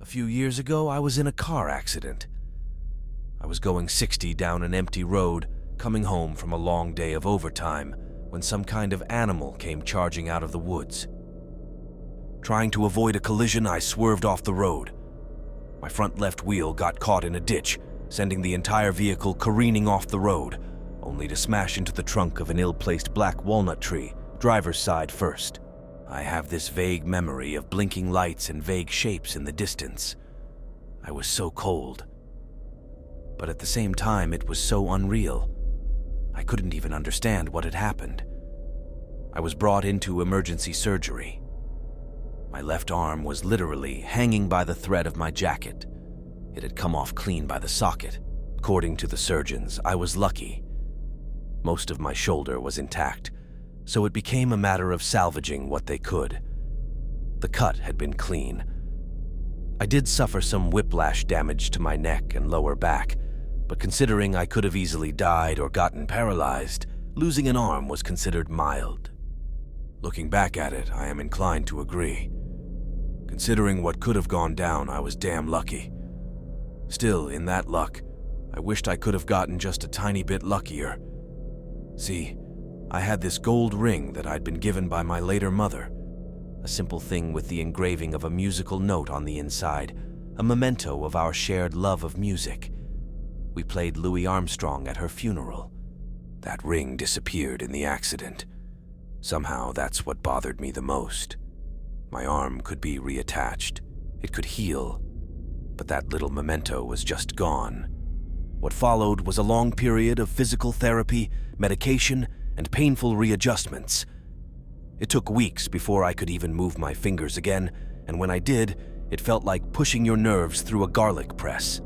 A few years ago, I was in a car accident. I was going 60 down an empty road, coming home from a long day of overtime, when some kind of animal came charging out of the woods. Trying to avoid a collision, I swerved off the road. My front left wheel got caught in a ditch, sending the entire vehicle careening off the road, only to smash into the trunk of an ill-placed black walnut tree, driver's side first. I have this vague memory of blinking lights and vague shapes in the distance. I was so cold. But at the same time, it was so unreal. I couldn't even understand what had happened. I was brought into emergency surgery. My left arm was literally hanging by the thread of my jacket. It had come off clean by the socket. According to the surgeons, I was lucky. Most of my shoulder was intact, so it became a matter of salvaging what they could. The cut had been clean. I did suffer some whiplash damage to my neck and lower back, but considering I could have easily died or gotten paralyzed, losing an arm was considered mild. Looking back at it, I am inclined to agree. Considering what could have gone down, I was damn lucky. Still, in that luck, I wished I could have gotten just a tiny bit luckier. See, I had this gold ring that I'd been given by my later mother. A simple thing with the engraving of a musical note on the inside, a memento of our shared love of music. We played Louis Armstrong at her funeral. That ring disappeared in the accident. Somehow that's what bothered me the most. My arm could be reattached. It could heal. But that little memento was just gone. What followed was a long period of physical therapy, medication, and painful readjustments. It took weeks before I could even move my fingers again, and when I did, it felt like pushing your nerves through a garlic press.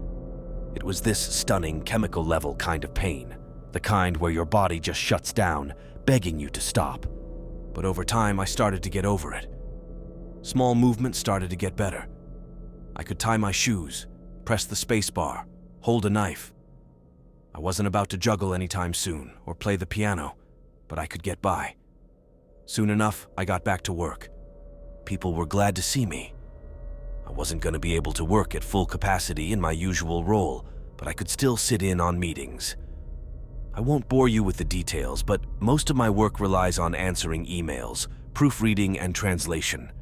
It was this stunning chemical level kind of pain, the kind where your body just shuts down, begging you to stop. But over time, I started to get over it. Small movements started to get better. I could tie my shoes, press the space bar, hold a knife. I wasn't about to juggle anytime soon or play the piano, but I could get by. Soon enough, I got back to work. People were glad to see me. I wasn't going to be able to work at full capacity in my usual role, but I could still sit in on meetings. I won't bore you with the details, but most of my work relies on answering emails, proofreading, and translation.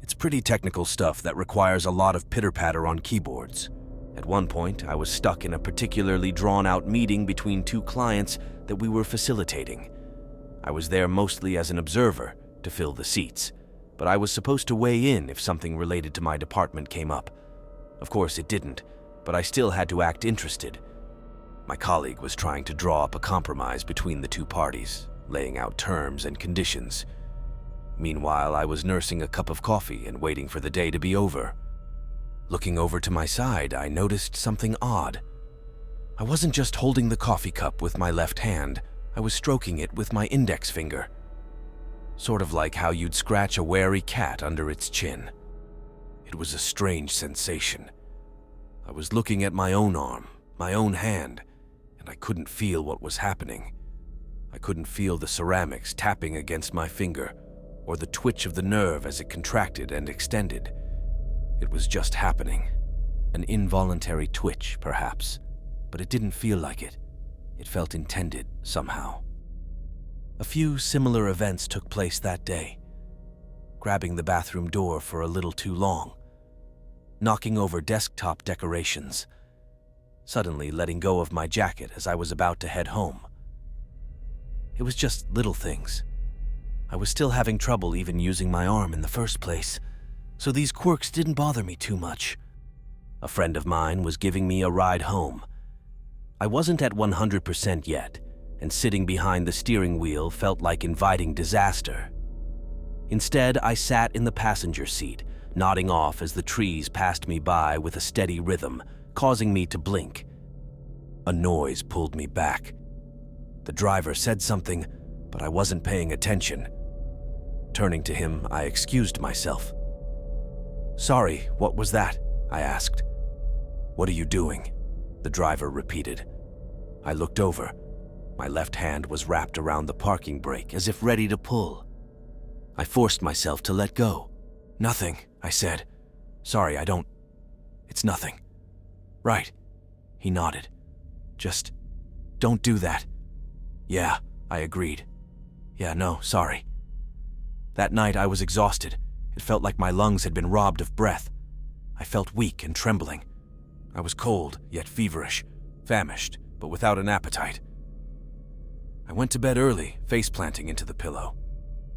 It's pretty technical stuff that requires a lot of pitter-patter on keyboards. At one point, I was stuck in a particularly drawn-out meeting between two clients that we were facilitating. I was there mostly as an observer, to fill the seats, but I was supposed to weigh in if something related to my department came up. Of course, it didn't, but I still had to act interested. My colleague was trying to draw up a compromise between the two parties, laying out terms and conditions. Meanwhile, I was nursing a cup of coffee and waiting for the day to be over. Looking over to my side, I noticed something odd. I wasn't just holding the coffee cup with my left hand, I was stroking it with my index finger. Sort of like how you'd scratch a wary cat under its chin. It was a strange sensation. I was looking at my own arm, my own hand, and I couldn't feel what was happening. I couldn't feel the ceramics tapping against my finger, or the twitch of the nerve as it contracted and extended. It was just happening. An involuntary twitch, perhaps, but it didn't feel like it. It felt intended, somehow. A few similar events took place that day. Grabbing the bathroom door for a little too long. Knocking over desktop decorations. Suddenly letting go of my jacket as I was about to head home. It was just little things. I was still having trouble even using my arm in the first place, so these quirks didn't bother me too much. A friend of mine was giving me a ride home. I wasn't at 100% yet, and sitting behind the steering wheel felt like inviting disaster. Instead, I sat in the passenger seat, nodding off as the trees passed me by with a steady rhythm, causing me to blink. A noise pulled me back. The driver said something, but I wasn't paying attention. Turning to him, I excused myself. "Sorry, what was that?" I asked. "What are you doing?" the driver repeated. I looked over. My left hand was wrapped around the parking brake as if ready to pull. I forced myself to let go. "Nothing," I said. "Sorry, I don't..." "It's nothing." "Right." He nodded. "Just don't do that." "Yeah," I agreed. "Yeah, no, sorry." That night I was exhausted. It felt like my lungs had been robbed of breath. I felt weak and trembling. I was cold, yet feverish, famished, but without an appetite. I went to bed early, face planting into the pillow.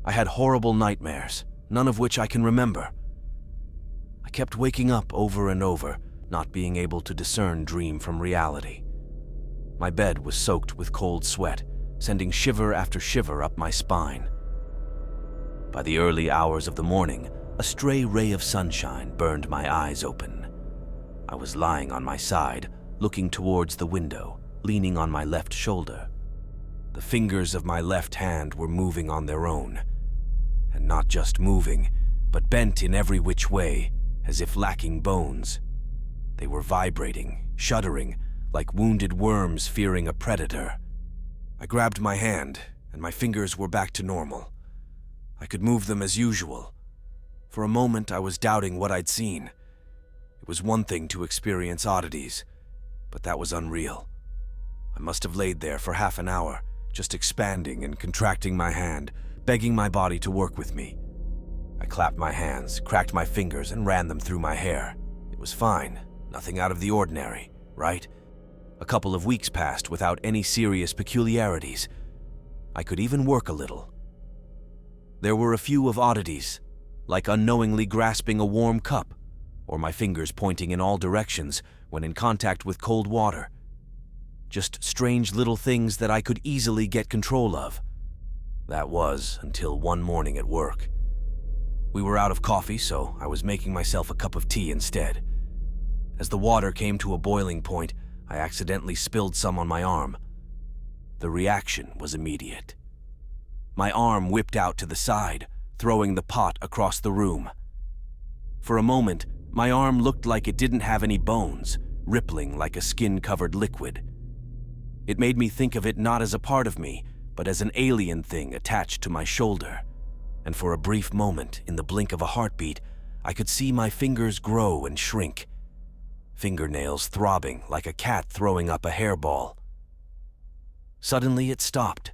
I had horrible nightmares, none of which I can remember. I kept waking up over and over, not being able to discern dream from reality. My bed was soaked with cold sweat, sending shiver after shiver up my spine. By the early hours of the morning, a stray ray of sunshine burned my eyes open. I was lying on my side, looking towards the window, leaning on my left shoulder. The fingers of my left hand were moving on their own, and not just moving, but bent in every which way, as if lacking bones. They were vibrating, shuddering, like wounded worms fearing a predator. I grabbed my hand, and my fingers were back to normal. I could move them as usual. For a moment, I was doubting what I'd seen. It was one thing to experience oddities, but that was unreal. I must have laid there for half an hour, just expanding and contracting my hand, begging my body to work with me. I clapped my hands, cracked my fingers, and ran them through my hair. It was fine, nothing out of the ordinary, right? A couple of weeks passed without any serious peculiarities. I could even work a little. There were a few of oddities, like unknowingly grasping a warm cup, or my fingers pointing in all directions when in contact with cold water. Just strange little things that I could easily get control of. That was until one morning at work. We were out of coffee, so I was making myself a cup of tea instead. As the water came to a boiling point, I accidentally spilled some on my arm. The reaction was immediate. My arm whipped out to the side, throwing the pot across the room. For a moment, my arm looked like it didn't have any bones, rippling like a skin-covered liquid. It made me think of it not as a part of me, but as an alien thing attached to my shoulder. And for a brief moment, in the blink of a heartbeat, I could see my fingers grow and shrink, fingernails throbbing like a cat throwing up a hairball. Suddenly it stopped.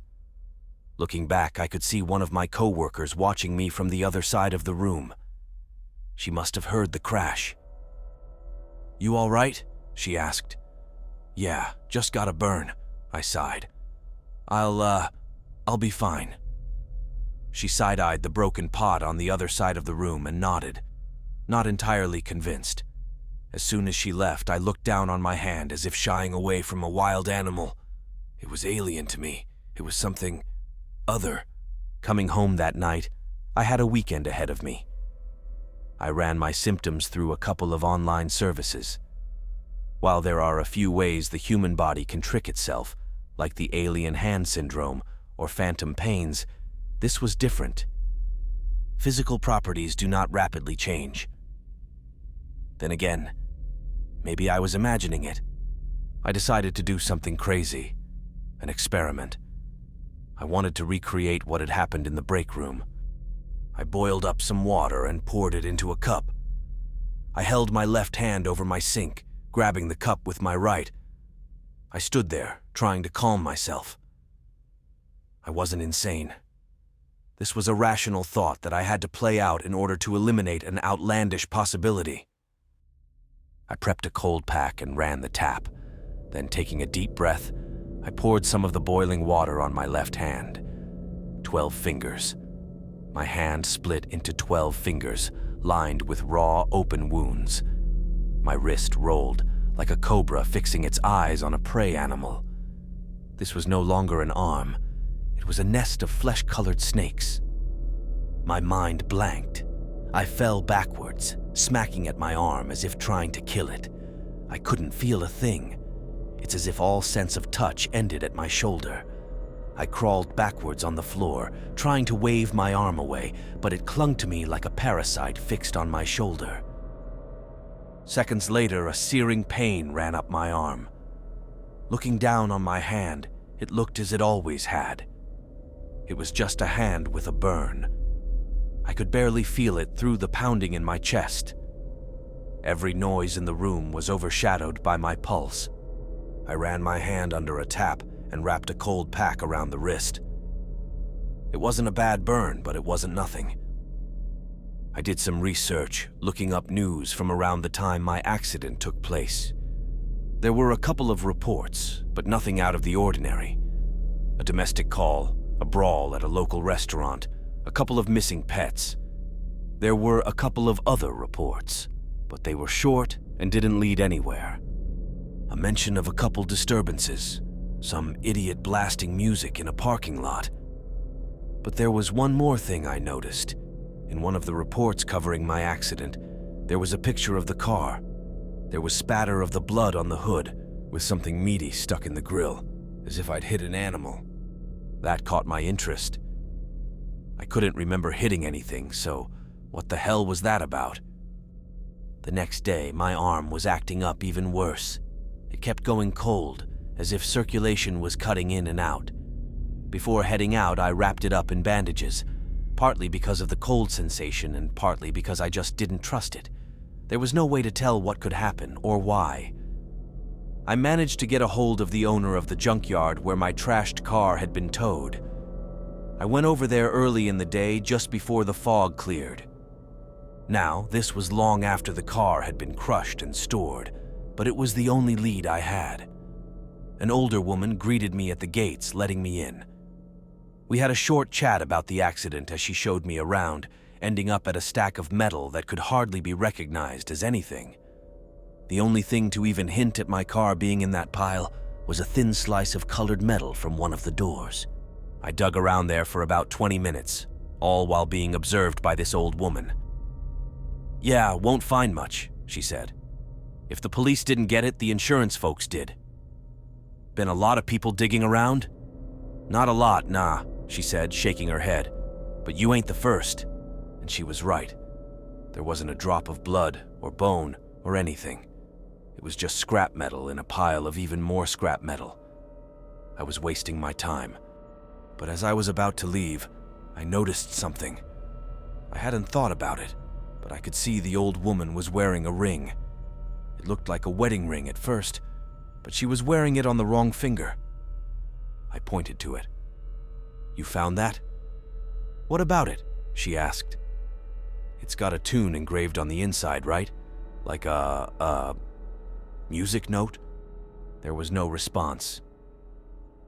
Looking back, I could see one of my coworkers watching me from the other side of the room. She must have heard the crash. "You all right?" she asked. "Yeah, just got a burn," I sighed. I'll be fine." She side-eyed the broken pot on the other side of the room and nodded, not entirely convinced. As soon as she left, I looked down on my hand as if shying away from a wild animal. It was alien to me. It was something other. Coming home that night, I had a weekend ahead of me. I ran my symptoms through a couple of online services. While there are a few ways the human body can trick itself, like the alien hand syndrome or phantom pains, this was different. Physical properties do not rapidly change. Then again, maybe I was imagining it. I decided to do something crazy, an experiment. I wanted to recreate what had happened in the break room. I boiled up some water and poured it into a cup. I held my left hand over my sink, grabbing the cup with my right. I stood there, trying to calm myself. I wasn't insane. This was a rational thought that I had to play out in order to eliminate an outlandish possibility. I prepped a cold pack and ran the tap. Then, taking a deep breath, I poured some of the boiling water on my left hand. 12 fingers. My hand split into 12 fingers, lined with raw, open wounds. My wrist rolled, like a cobra fixing its eyes on a prey animal. This was no longer an arm. It was a nest of flesh-colored snakes. My mind blanked. I fell backwards, smacking at my arm as if trying to kill it. I couldn't feel a thing. It's as if all sense of touch ended at my shoulder. I crawled backwards on the floor, trying to wave my arm away, but it clung to me like a parasite fixed on my shoulder. Seconds later, a searing pain ran up my arm. Looking down on my hand, it looked as it always had. It was just a hand with a burn. I could barely feel it through the pounding in my chest. Every noise in the room was overshadowed by my pulse. I ran my hand under a tap and wrapped a cold pack around the wrist. It wasn't a bad burn, but it wasn't nothing. I did some research, looking up news from around the time my accident took place. There were a couple of reports, but nothing out of the ordinary. A domestic call, a brawl at a local restaurant, a couple of missing pets. There were a couple of other reports, but they were short and didn't lead anywhere. A mention of a couple disturbances, some idiot blasting music in a parking lot. But there was one more thing I noticed. In one of the reports covering my accident, there was a picture of the car. There was spatter of the blood on the hood, with something meaty stuck in the grill, as if I'd hit an animal. That caught my interest. I couldn't remember hitting anything, so what the hell was that about? The next day, my arm was acting up even worse. It kept going cold, as if circulation was cutting in and out. Before heading out, I wrapped it up in bandages, partly because of the cold sensation and partly because I just didn't trust it. There was no way to tell what could happen or why. I managed to get a hold of the owner of the junkyard where my trashed car had been towed. I went over there early in the day just before the fog cleared. Now, this was long after the car had been crushed and stored, but it was the only lead I had. An older woman greeted me at the gates, letting me in. We had a short chat about the accident as she showed me around, ending up at a stack of metal that could hardly be recognized as anything. The only thing to even hint at my car being in that pile was a thin slice of colored metal from one of the doors. I dug around there for about 20 minutes, all while being observed by this old woman. "Yeah, won't find much," she said. "If the police didn't get it, the insurance folks did." "Been a lot of people digging around?" "Not a lot, nah," she said, shaking her head. "But you ain't the first." And she was right. There wasn't a drop of blood or bone or anything. It was just scrap metal in a pile of even more scrap metal. I was wasting my time. But as I was about to leave, I noticed something. I hadn't thought about it, but I could see the old woman was wearing a ring. It looked like a wedding ring at first, but she was wearing it on the wrong finger. I pointed to it. "You found that?" "What about it?" she asked. "It's got a tune engraved on the inside, right? Like a music note?" There was no response.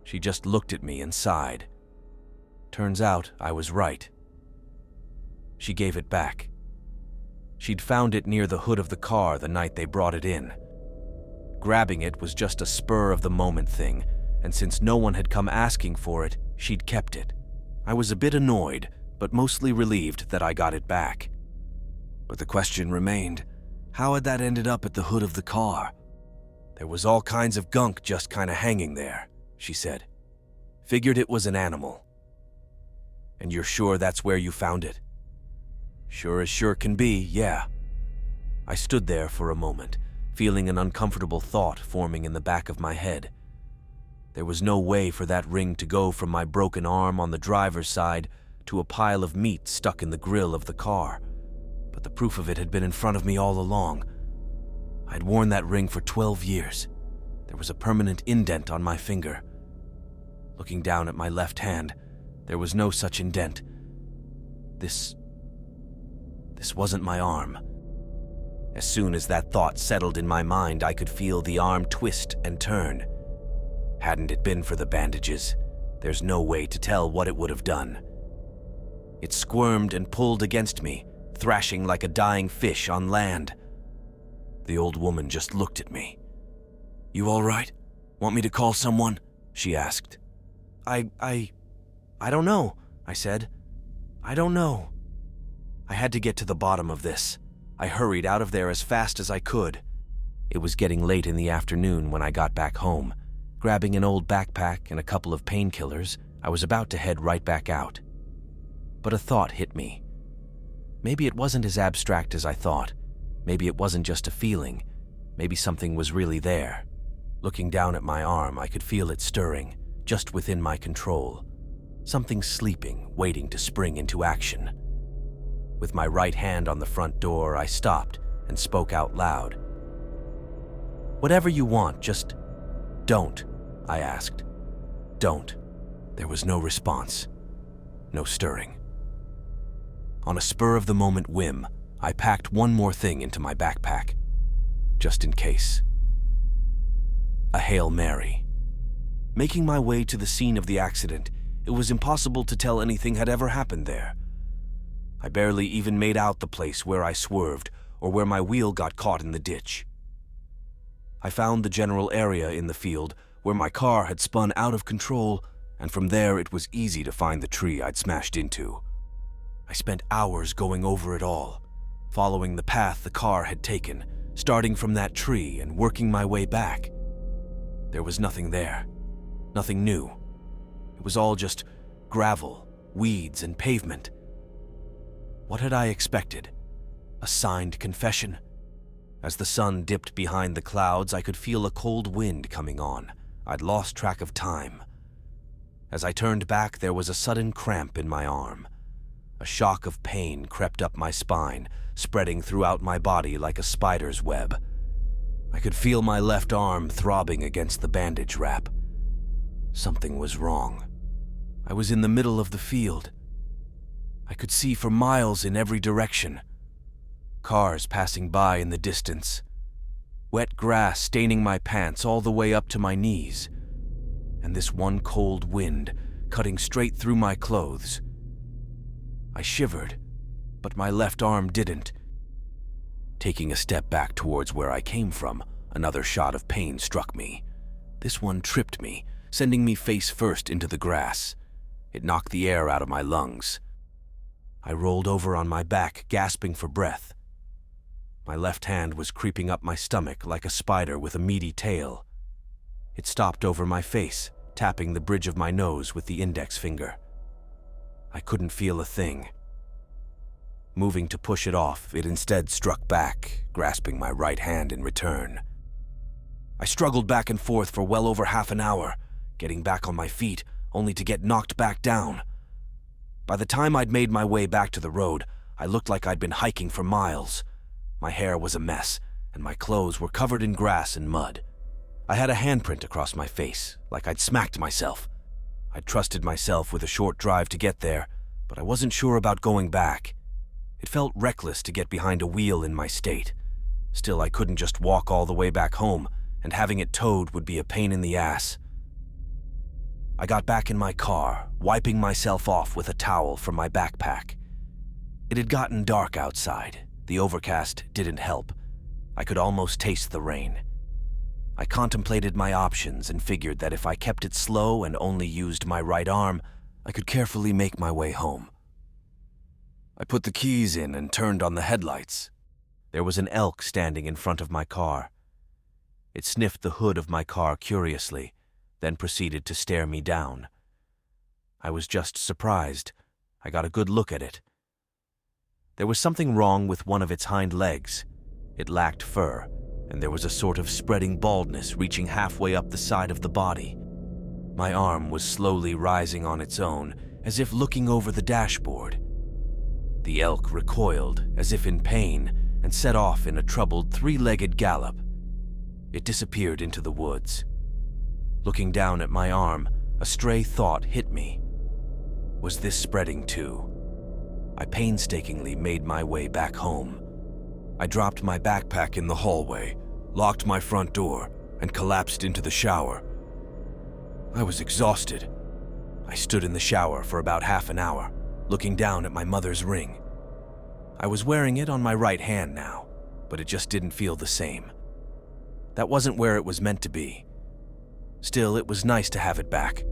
She just looked at me and sighed. Turns out I was right. She gave it back. She'd found it near the hood of the car the night they brought it in. Grabbing it was just a spur-of-the-moment thing, and since no one had come asking for it, she'd kept it. I was a bit annoyed, but mostly relieved that I got it back. But the question remained, how had that ended up at the hood of the car? "There was all kinds of gunk just kinda hanging there," she said. "Figured it was an animal." "And you're sure that's where you found it?" "Sure as sure can be, yeah." I stood there for a moment, feeling an uncomfortable thought forming in the back of my head. There was no way for that ring to go from my broken arm on the driver's side to a pile of meat stuck in the grill of the car, but the proof of it had been in front of me all along. I'd worn that ring for 12 years. There was a permanent indent on my finger. Looking down at my left hand, there was no such indent. This wasn't my arm. As soon as that thought settled in my mind, I could feel the arm twist and turn. Hadn't it been for the bandages, there's no way to tell what it would have done. It squirmed and pulled against me, thrashing like a dying fish on land. The old woman just looked at me. "You all right? Want me to call someone?" she asked. I don't know," I said. "I don't know." I had to get to the bottom of this. I hurried out of there as fast as I could. It was getting late in the afternoon when I got back home. Grabbing an old backpack and a couple of painkillers, I was about to head right back out. But a thought hit me. Maybe it wasn't as abstract as I thought. Maybe it wasn't just a feeling. Maybe something was really there. Looking down at my arm, I could feel it stirring, just within my control. Something sleeping, waiting to spring into action. With my right hand on the front door, I stopped and spoke out loud. "Whatever you want, just don't," I asked. "Don't." There was no response, no stirring. On a spur-of-the-moment whim, I packed one more thing into my backpack, just in case. A Hail Mary. Making my way to the scene of the accident, it was impossible to tell anything had ever happened there. I barely even made out the place where I swerved or where my wheel got caught in the ditch. I found the general area in the field where my car had spun out of control, and from there it was easy to find the tree I'd smashed into. I spent hours going over it all, following the path the car had taken, starting from that tree and working my way back. There was nothing there, nothing new. It was all just gravel, weeds, and pavement. What had I expected? A signed confession? As the sun dipped behind the clouds, I could feel a cold wind coming on. I'd lost track of time. As I turned back, there was a sudden cramp in my arm. A shock of pain crept up my spine, spreading throughout my body like a spider's web. I could feel my left arm throbbing against the bandage wrap. Something was wrong. I was in the middle of the field. I could see for miles in every direction. Cars passing by in the distance. Wet grass staining my pants all the way up to my knees. And this one cold wind cutting straight through my clothes. I shivered, but my left arm didn't. Taking a step back towards where I came from, another shot of pain struck me. This one tripped me, sending me face first into the grass. It knocked the air out of my lungs. I rolled over on my back, gasping for breath. My left hand was creeping up my stomach like a spider with a meaty tail. It stopped over my face, tapping the bridge of my nose with the index finger. I couldn't feel a thing. Moving to push it off, it instead struck back, grasping my right hand in return. I struggled back and forth for well over half an hour, getting back on my feet, only to get knocked back down. By the time I'd made my way back to the road, I looked like I'd been hiking for miles. My hair was a mess, and my clothes were covered in grass and mud. I had a handprint across my face, like I'd smacked myself. I'd trusted myself with a short drive to get there, but I wasn't sure about going back. It felt reckless to get behind a wheel in my state. Still, I couldn't just walk all the way back home, and having it towed would be a pain in the ass. I got back in my car, wiping myself off with a towel from my backpack. It had gotten dark outside. The overcast didn't help. I could almost taste the rain. I contemplated my options and figured that if I kept it slow and only used my right arm, I could carefully make my way home. I put the keys in and turned on the headlights. There was an elk standing in front of my car. It sniffed the hood of my car curiously, then proceeded to stare me down. I was just surprised. I got a good look at it. There was something wrong with one of its hind legs. It lacked fur, and there was a sort of spreading baldness reaching halfway up the side of the body. My arm was slowly rising on its own, as if looking over the dashboard. The elk recoiled, as if in pain, and set off in a troubled three-legged gallop. It disappeared into the woods. Looking down at my arm, a stray thought hit me. Was this spreading too? I painstakingly made my way back home. I dropped my backpack in the hallway, locked my front door, and collapsed into the shower. I was exhausted. I stood in the shower for about half an hour, looking down at my mother's ring. I was wearing it on my right hand now, but it just didn't feel the same. That wasn't where it was meant to be. Still, it was nice to have it back.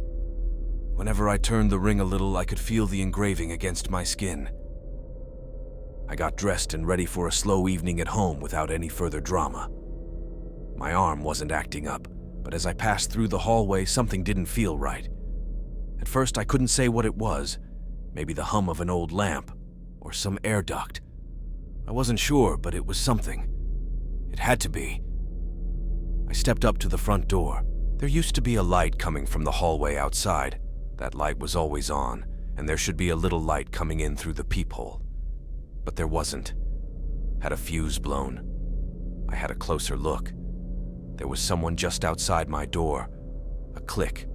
Whenever I turned the ring a little, I could feel the engraving against my skin. I got dressed and ready for a slow evening at home without any further drama. My arm wasn't acting up, but as I passed through the hallway, something didn't feel right. At first, I couldn't say what it was. Maybe the hum of an old lamp, or some air duct. I wasn't sure, but it was something. It had to be. I stepped up to the front door. There used to be a light coming from the hallway outside. That light was always on, and there should be a little light coming in through the peephole. But there wasn't. Had a fuse blown? I had a closer look. There was someone just outside my door. A click.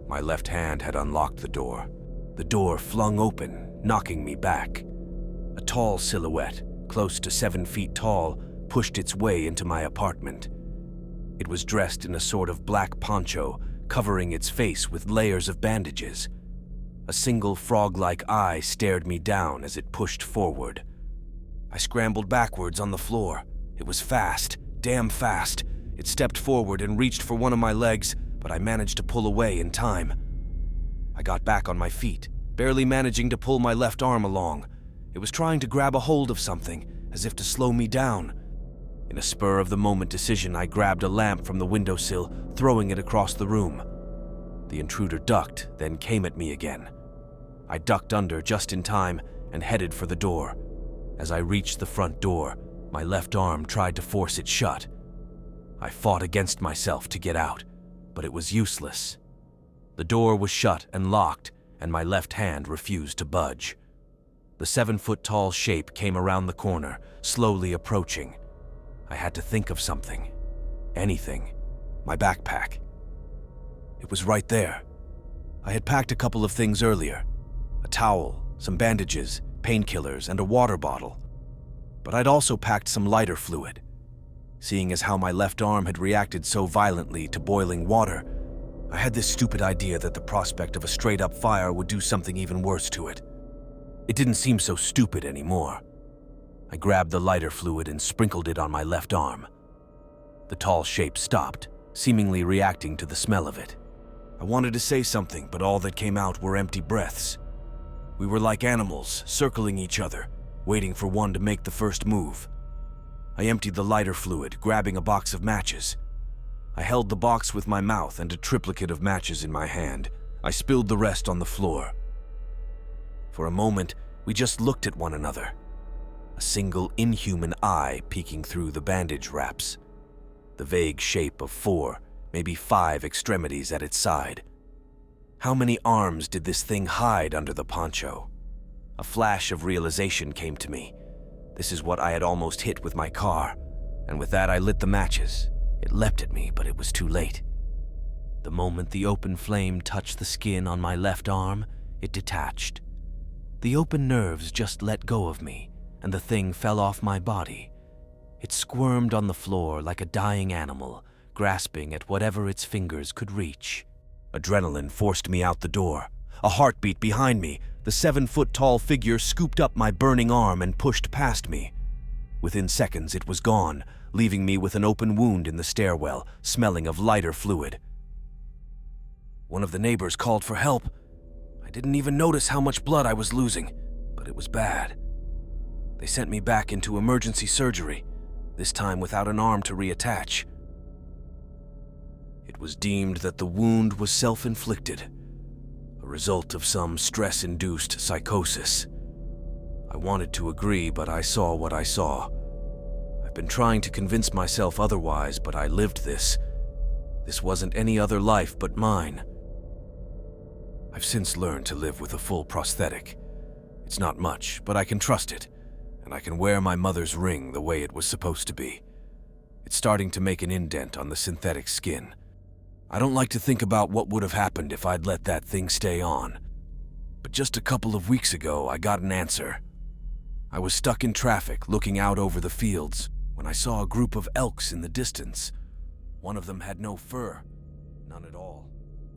My left hand had unlocked the door. The door flung open, knocking me back. A tall silhouette, close to 7 feet tall, pushed its way into my apartment. It was dressed in a sort of black poncho, covering its face with layers of bandages. A single frog-like eye stared me down as it pushed forward. I scrambled backwards on the floor. It was fast, damn fast. It stepped forward and reached for one of my legs, but I managed to pull away in time. I got back on my feet, barely managing to pull my left arm along. It was trying to grab a hold of something, as if to slow me down. In a spur-of-the-moment decision, I grabbed a lamp from the windowsill, throwing it across the room. The intruder ducked, then came at me again. I ducked under just in time and headed for the door. As I reached the front door, my left arm tried to force it shut. I fought against myself to get out, but it was useless. The door was shut and locked, and my left hand refused to budge. The 7-foot-tall shape came around the corner, slowly approaching. I had to think of something. Anything. My backpack. It was right there. I had packed a couple of things earlier. A towel, some bandages, painkillers, and a water bottle. But I'd also packed some lighter fluid. Seeing as how my left arm had reacted so violently to boiling water, I had this stupid idea that the prospect of a straight-up fire would do something even worse to it. It didn't seem so stupid anymore. I grabbed the lighter fluid and sprinkled it on my left arm. The tall shape stopped, seemingly reacting to the smell of it. I wanted to say something, but all that came out were empty breaths. We were like animals, circling each other, waiting for one to make the first move. I emptied the lighter fluid, grabbing a box of matches. I held the box with my mouth and a triplicate of matches in my hand. I spilled the rest on the floor. For a moment, we just looked at one another. A single inhuman eye peeking through the bandage wraps. The vague shape of 4, maybe 5 extremities at its side. How many arms did this thing hide under the poncho? A flash of realization came to me. This is what I had almost hit with my car, and with that I lit the matches. It leapt at me, but it was too late. The moment the open flame touched the skin on my left arm, it detached. The open nerves just let go of me, and the thing fell off my body. It squirmed on the floor like a dying animal, grasping at whatever its fingers could reach. Adrenaline forced me out the door. A heartbeat behind me, the 7-foot-tall figure scooped up my burning arm and pushed past me. Within seconds, it was gone, leaving me with an open wound in the stairwell, smelling of lighter fluid. One of the neighbors called for help. I didn't even notice how much blood I was losing, but it was bad. They sent me back into emergency surgery, this time without an arm to reattach. It was deemed that the wound was self-inflicted, a result of some stress-induced psychosis. I wanted to agree, but I saw what I saw. I've been trying to convince myself otherwise, but I lived this. This wasn't any other life but mine. I've since learned to live with a full prosthetic. It's not much, but I can trust it, and I can wear my mother's ring the way it was supposed to be. It's starting to make an indent on the synthetic skin. I don't like to think about what would have happened if I'd let that thing stay on. But just a couple of weeks ago, I got an answer. I was stuck in traffic, looking out over the fields, when I saw a group of elks in the distance. One of them had no fur, none at all.